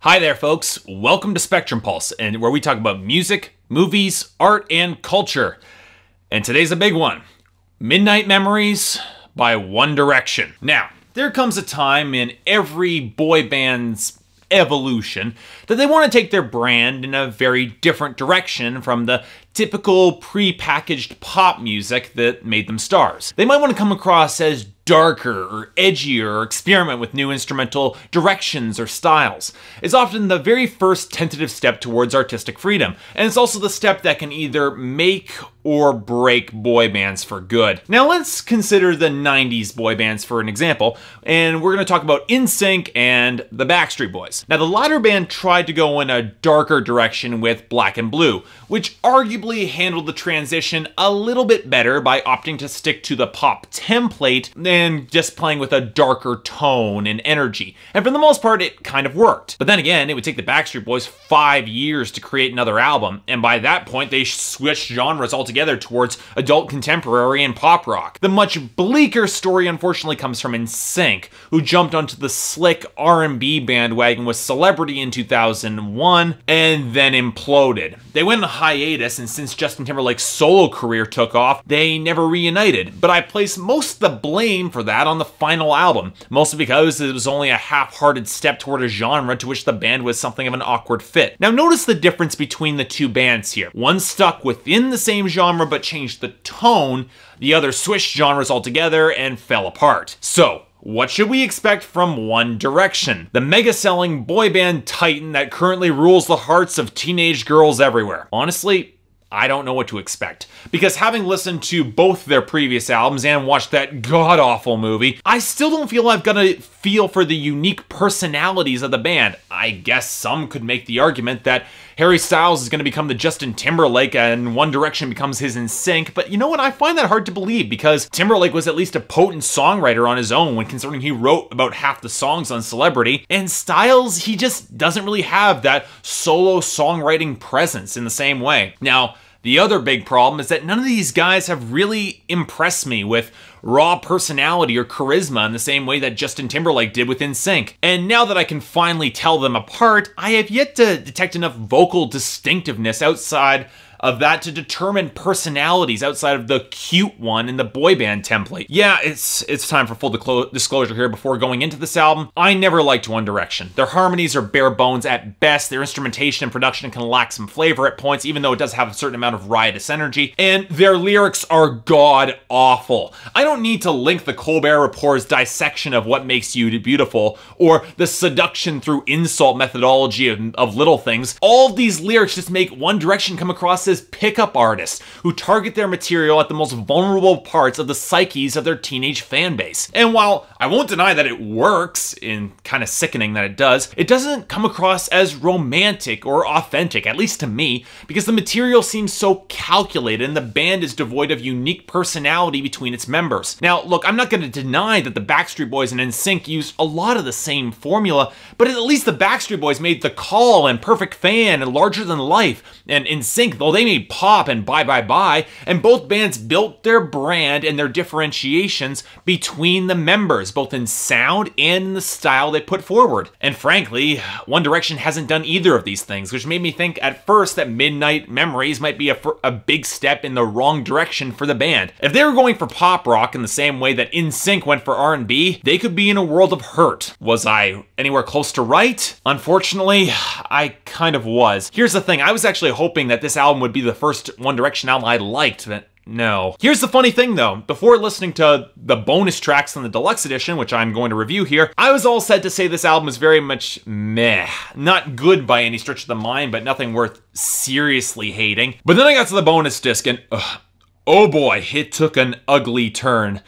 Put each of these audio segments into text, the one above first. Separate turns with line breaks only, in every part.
Hi there, folks. Welcome to Spectrum Pulse, and where we talk about music, movies, art, and culture. And today's a big one. Midnight Memories by One Direction. Now, there comes a time in every boy band's evolution that they want to take their brand in a very different direction from the typical pre-packaged pop music that made them stars. They might want to come across as darker or edgier or experiment with new instrumental directions or styles. It's often the very first tentative step towards artistic freedom, and it's also the step that can either make or break boy bands for good. Now let's consider the 90s boy bands for an example, and we're going to talk about NSYNC and the Backstreet Boys. Now the latter band tried to go in a darker direction with Black and Blue, which arguably handled the transition a little bit better by opting to stick to the pop template than just playing with a darker tone and energy. And for the most part, it kind of worked. But then again, it would take the Backstreet Boys 5 years to create another album, and by that point, they switched genres altogether towards adult contemporary and pop rock. The much bleaker story, unfortunately, comes from NSYNC, who jumped onto the slick R&B bandwagon with Celebrity in 2001, and then imploded. They went on a hiatus, and since Justin Timberlake's solo career took off, they never reunited. But I place most of the blame for that on the final album, mostly because it was only a half-hearted step toward a genre to which the band was something of an awkward fit. Now notice the difference between the two bands here. One stuck within the same genre but changed the tone, the other switched genres altogether and fell apart. So, what should we expect from One Direction, the mega-selling boy band titan that currently rules the hearts of teenage girls everywhere? Honestly, I don't know what to expect, because having listened to both their previous albums and watched that god-awful movie, I still don't feel I've got a feel for the unique personalities of the band. I guess some could make the argument that Harry Styles is going to become the Justin Timberlake and One Direction becomes his NSYNC, but you know what? I find that hard to believe, because Timberlake was at least a potent songwriter on his own when considering he wrote about half the songs on Celebrity, and Styles, he just doesn't really have that solo songwriting presence in the same way. Now, the other big problem is that none of these guys have really impressed me with raw personality or charisma in the same way that Justin Timberlake did with NSYNC. And now that I can finally tell them apart, I have yet to detect enough vocal distinctiveness outside of that to determine personalities outside of the cute one in the boy band template. Yeah, it's time for full disclosure here before going into this album. I never liked One Direction. Their harmonies are bare bones at best, their instrumentation and production can lack some flavor at points, even though it does have a certain amount of riotous energy, and their lyrics are god-awful. I don't need to link the Colbert Report's dissection of what makes you beautiful, or the seduction through insult methodology of little things. All of these lyrics just make One Direction come across as pickup artists who target their material at the most vulnerable parts of the psyches of their teenage fan base. And while I won't deny that it works, in kind of sickening that it doesn't come across as romantic or authentic, at least to me, because the material seems so calculated and the band is devoid of unique personality between its members. Now, look, I'm not going to deny that the Backstreet Boys and NSYNC used a lot of the same formula, but at least the Backstreet Boys made The Call and Perfect Fan and Larger Than Life, and NSYNC, though they made Pop and Bye Bye Bye, and both bands built their brand and their differentiations between the members, both in sound and in the style they put forward. And frankly, One Direction hasn't done either of these things, which made me think at first that Midnight Memories might be a big step in the wrong direction for the band. If they were going for pop rock in the same way that NSYNC went for R&B, they could be in a world of hurt. Was I anywhere close to right? Unfortunately, I kind of was. Here's the thing, I was actually hoping that this album would be the first One Direction album I liked, but no. Here's the funny thing though, before listening to the bonus tracks on the deluxe edition, which I'm going to review here, I was all set to say this album is very much meh. Not good by any stretch of the mind, but nothing worth seriously hating. But then I got to the bonus disc and oh boy, it took an ugly turn.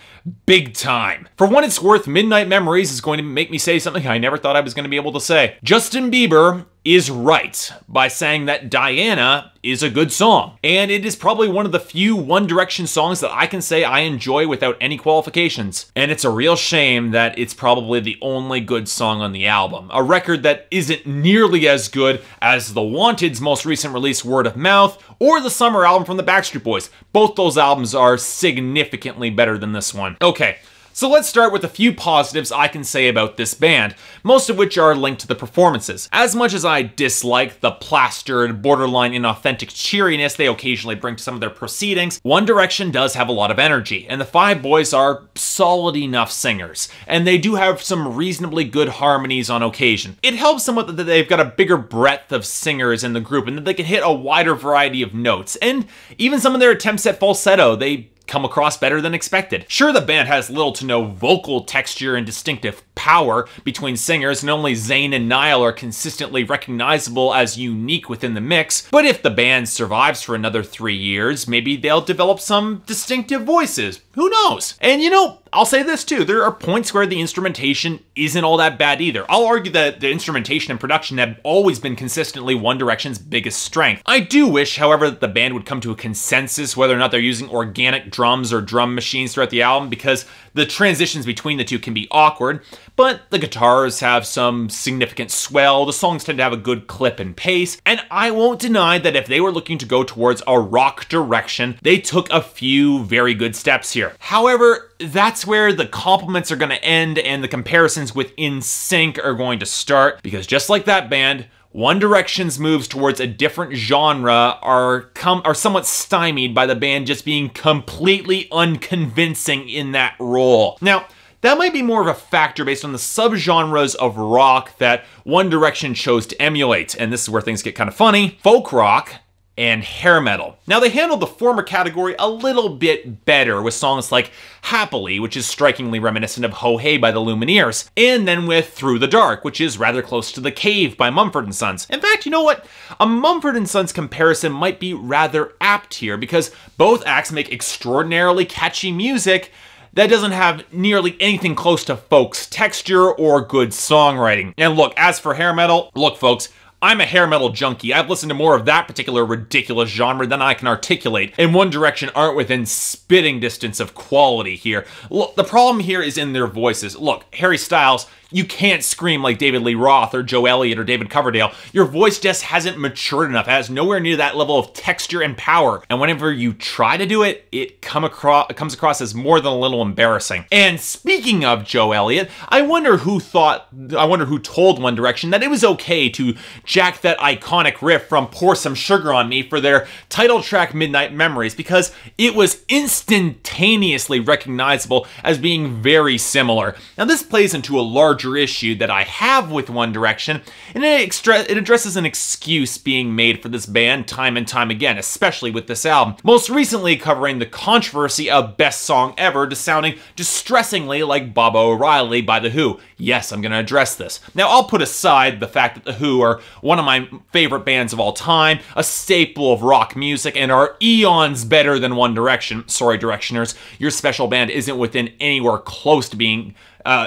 Big time. For what it's worth, Midnight Memories is going to make me say something I never thought I was going to be able to say. Justin Bieber is right by saying that Diana is a good song. And it is probably one of the few One Direction songs that I can say I enjoy without any qualifications. And it's a real shame that it's probably the only good song on the album. A record that isn't nearly as good as The Wanted's most recent release, Word of Mouth, or the summer album from the Backstreet Boys. Both those albums are significantly better than this one. Okay, So let's start with a few positives I can say about this band, most of which are linked to the performances. As much as I dislike the plastered, borderline inauthentic cheeriness they occasionally bring to some of their proceedings, One Direction does have a lot of energy, and the five boys are solid enough singers, and they do have some reasonably good harmonies on occasion. It helps somewhat that they've got a bigger breadth of singers in the group, and that they can hit a wider variety of notes, and even some of their attempts at falsetto, they come across better than expected. Sure, the band has little to no vocal texture and distinctive power between singers, and only Zayn and Niall are consistently recognizable as unique within the mix, but if the band survives for another 3 years, maybe they'll develop some distinctive voices. Who knows? And you know, I'll say this too, there are points where the instrumentation isn't all that bad either. I'll argue that the instrumentation and production have always been consistently One Direction's biggest strength. I do wish, however, that the band would come to a consensus whether or not they're using organic drums or drum machines throughout the album, because the transitions between the two can be awkward, but the guitars have some significant swell, the songs tend to have a good clip and pace, and I won't deny that if they were looking to go towards a rock direction, they took a few very good steps here. However, that's where the compliments are going to end and the comparisons with NSYNC are going to start, because just like that band, One Direction's moves towards a different genre are somewhat stymied by the band just being completely unconvincing in that role. Now, that might be more of a factor based on the subgenres of rock that One Direction chose to emulate, and this is where things get kind of funny: folk rock and hair metal. Now, they handled the former category a little bit better with songs like Happily, which is strikingly reminiscent of Ho Hey by the Lumineers, and then with Through the Dark, which is rather close to The Cave by Mumford & Sons. In fact, you know what? A Mumford & Sons comparison might be rather apt here, because both acts make extraordinarily catchy music that doesn't have nearly anything close to folk's texture or good songwriting. And look, as for hair metal, look folks, I'm a hair metal junkie. I've listened to more of that particular ridiculous genre than I can articulate, and One Direction aren't within spitting distance of quality here. Look, the problem here is in their voices. Look, Harry Styles, you can't scream like David Lee Roth or Joe Elliott or David Coverdale. Your voice just hasn't matured enough. It has nowhere near that level of texture and power. And whenever you try to do it, it comes across as more than a little embarrassing. And speaking of Joe Elliott, I wonder who told One Direction that it was okay to jack that iconic riff from Pour Some Sugar on Me for their title track Midnight Memories, because it was instantaneously recognizable as being very similar. Now, this plays into a larger issue that I have with One Direction, and it addresses an excuse being made for this band time and time again, especially with this album. Most recently covering the controversy of Best Song Ever to sounding distressingly like Baba O'Reilly by The Who. Yes, I'm going to address this. Now, I'll put aside the fact that The Who are one of my favorite bands of all time, a staple of rock music, and are eons better than One Direction. Sorry, Directioners, your special band isn't within anywhere close to being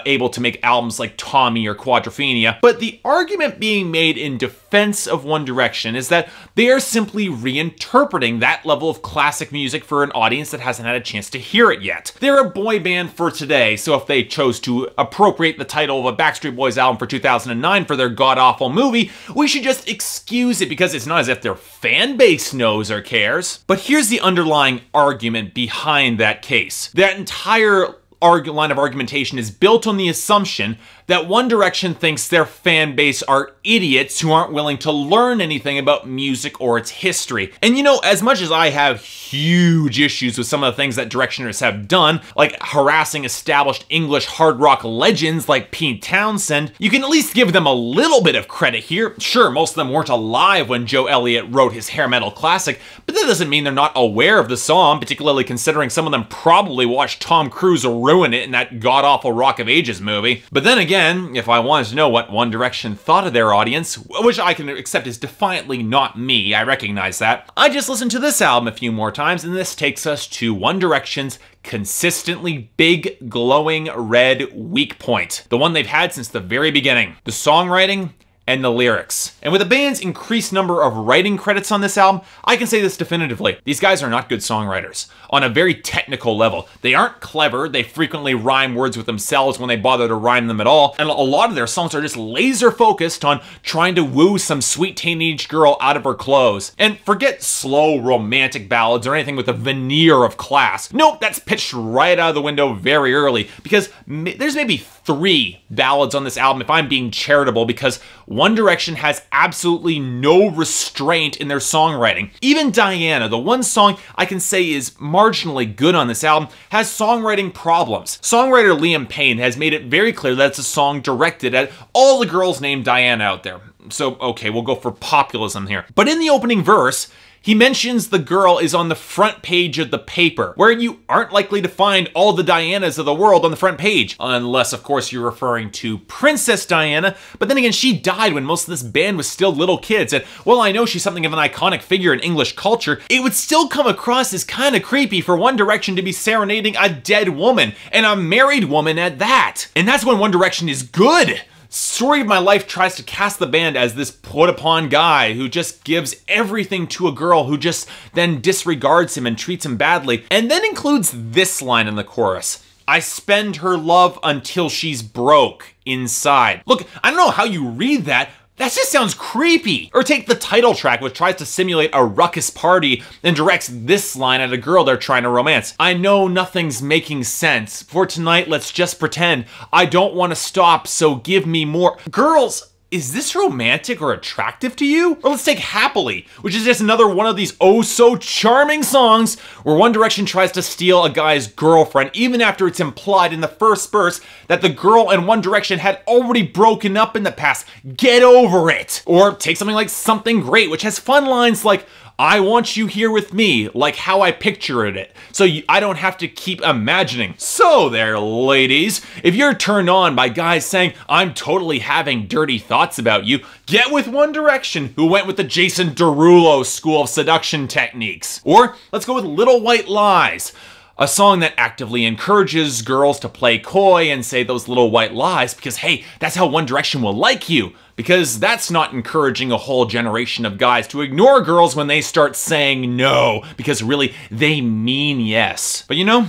able to make albums like Tommy or Quadrophenia. But the argument being made in defense of One Direction is that they are simply reinterpreting that level of classic music for an audience that hasn't had a chance to hear it yet. They're a boy band for today, so if they chose to appropriate the title of a Backstreet Boys album for 2009 for their god-awful movie, we should just excuse it, because it's not as if their fan base knows or cares. But here's the underlying argument behind that case. That entire line of argumentation is built on the assumption that One Direction thinks their fan base are idiots who aren't willing to learn anything about music or its history. And you know, as much as I have huge issues with some of the things that Directioners have done, like harassing established English hard rock legends like Pete Townsend, you can at least give them a little bit of credit here. Sure, most of them weren't alive when Joe Elliott wrote his hair metal classic, but that doesn't mean they're not aware of the song, particularly considering some of them probably watched Tom Cruise ruin it in that god-awful Rock of Ages movie. But then again, if I wanted to know what One Direction thought of their audience, which I can accept is defiantly not me, I recognize that, I just listened to this album a few more times, and this takes us to One Direction's consistently big, glowing red weak point. The one they've had since the very beginning. The songwriting and the lyrics. And with the band's increased number of writing credits on this album, I can say this definitively. These guys are not good songwriters. On a very technical level. They aren't clever, they frequently rhyme words with themselves when they bother to rhyme them at all, and a lot of their songs are just laser focused on trying to woo some sweet teenage girl out of her clothes. And forget slow romantic ballads or anything with a veneer of class. Nope, that's pitched right out of the window very early, because there's maybe 3 ballads on this album if I'm being charitable, because One Direction has absolutely no restraint in their songwriting. Even Diana, the one song I can say is marginally good on this album, has songwriting problems. Songwriter Liam Payne has made it very clear that it's a song directed at all the girls named Diana out there. So, okay, we'll go for populism here. But in the opening verse, he mentions the girl is on the front page of the paper, where you aren't likely to find all the Dianas of the world on the front page. Unless, of course, you're referring to Princess Diana, but then again, she died when most of this band was still little kids, and while I know she's something of an iconic figure in English culture, it would still come across as kind of creepy for One Direction to be serenading a dead woman, and a married woman at that. And that's when One Direction is good. Story of My Life tries to cast the band as this put-upon guy who just gives everything to a girl who just then disregards him and treats him badly, and then includes this line in the chorus. I spend her love until she's broke inside. Look, I don't know how you read that. That just sounds creepy. Or take the title track, which tries to simulate a ruckus party and directs this line at a girl they're trying to romance. I know nothing's making sense. For tonight, let's just pretend. I don't want to stop, so give me more. Girls, is this romantic or attractive to you? Or let's take Happily, which is just another one of these oh so charming songs where One Direction tries to steal a guy's girlfriend even after it's implied in the first verse that the girl and One Direction had already broken up in the past. Get over it! Or take something like Something Great, which has fun lines like, I want you here with me, like how I pictured it, so I don't have to keep imagining. So there, ladies, if you're turned on by guys saying, I'm totally having dirty thoughts about you, get with One Direction, who went with the Jason Derulo school of seduction techniques. Or let's go with Little White Lies, a song that actively encourages girls to play coy and say those little white lies because, hey, that's how One Direction will like you. Because that's not encouraging a whole generation of guys to ignore girls when they start saying no, because really, they mean yes. But you know,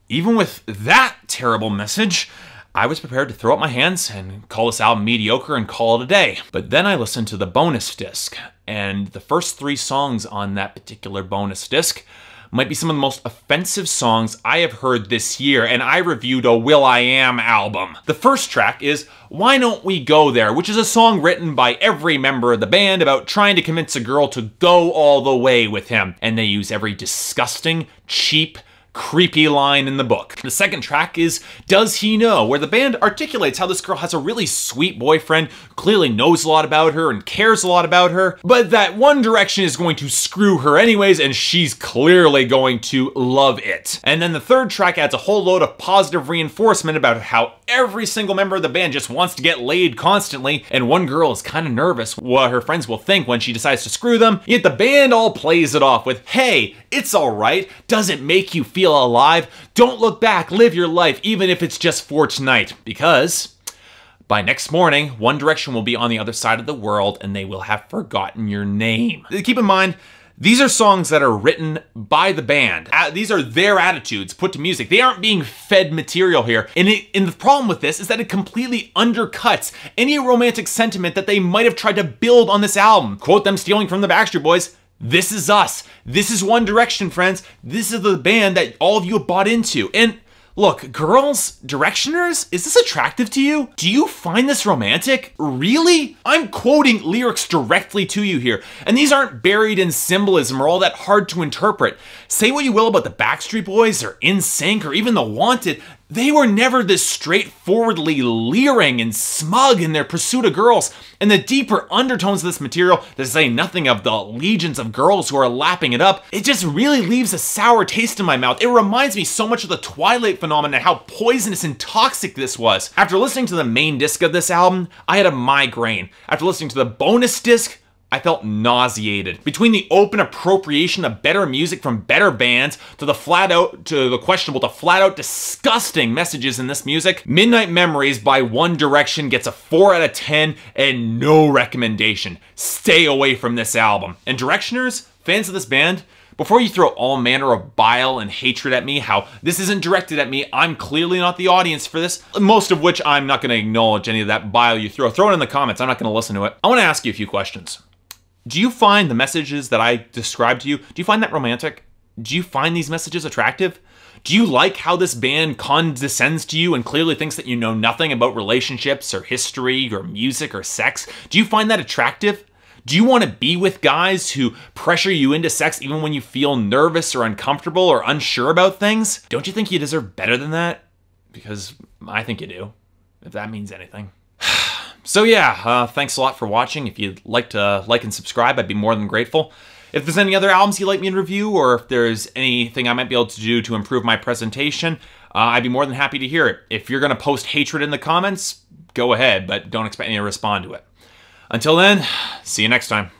even with that terrible message, I was prepared to throw up my hands and call this album mediocre and call it a day. But then I listened to the bonus disc, and the first 3 songs on that particular bonus disc might be some of the most offensive songs I have heard this year, and I reviewed a will.i.am album. The first track is Why Don't We Go There, which is a song written by every member of the band about trying to convince a girl to go all the way with him, and they use every disgusting, cheap, creepy line in the book. The second track is Does He Know, where the band articulates how this girl has a really sweet boyfriend, clearly knows a lot about her and cares a lot about her, but that One Direction is going to screw her anyways, and she's clearly going to love it. And then the third track adds a whole load of positive reinforcement about how every single member of the band just wants to get laid constantly, and one girl is kind of nervous what her friends will think when she decides to screw them, yet the band all plays it off with, hey, it's alright, does it make you feel alive? Don't look back, live your life, even if it's just for tonight, because by next morning, One Direction will be on the other side of the world and they will have forgotten your name. Keep in mind, these are songs that are written by the band. These are their attitudes put to music. They aren't being fed material here. And the problem with this is that it completely undercuts any romantic sentiment that they might have tried to build on this album. Quote them stealing from the Backstreet Boys, this is us. This is One Direction, friends. This is the band that all of you have bought into. And look, girls, Directioners, is this attractive to you? Do you find this romantic? Really? I'm quoting lyrics directly to you here, and these aren't buried in symbolism or all that hard to interpret. Say what you will about the Backstreet Boys or NSYNC or even The Wanted, they were never this straightforwardly leering and smug in their pursuit of girls, and the deeper undertones of this material, to say nothing of the legions of girls who are lapping it up, it just really leaves a sour taste in my mouth. It reminds me so much of the Twilight phenomenon and how poisonous and toxic this was. After listening to the main disc of this album, I had a migraine. After listening to the bonus disc, I felt nauseated. Between the open appropriation of better music from better bands to the questionable to flat out disgusting messages in this music, Midnight Memories by One Direction gets a 4 out of 10 and no recommendation. Stay away from this album. And Directioners, fans of this band, before you throw all manner of bile and hatred at me, how this isn't directed at me, I'm clearly not the audience for this, most of which I'm not going to acknowledge any of that bile you throw. Throw it in the comments, I'm not going to listen to it. I want to ask you a few questions. Do you find the messages that I described to you, do you find that romantic? Do you find these messages attractive? Do you like how this band condescends to you and clearly thinks that you know nothing about relationships or history or music or sex? Do you find that attractive? Do you want to be with guys who pressure you into sex even when you feel nervous or uncomfortable or unsure about things? Don't you think you deserve better than that? Because I think you do, if that means anything. So yeah, thanks a lot for watching. If you'd like to like and subscribe, I'd be more than grateful. If there's any other albums you'd like me to review, or if there's anything I might be able to do to improve my presentation, I'd be more than happy to hear it. If you're going to post hatred in the comments, go ahead, but don't expect me to respond to it. Until then, see you next time.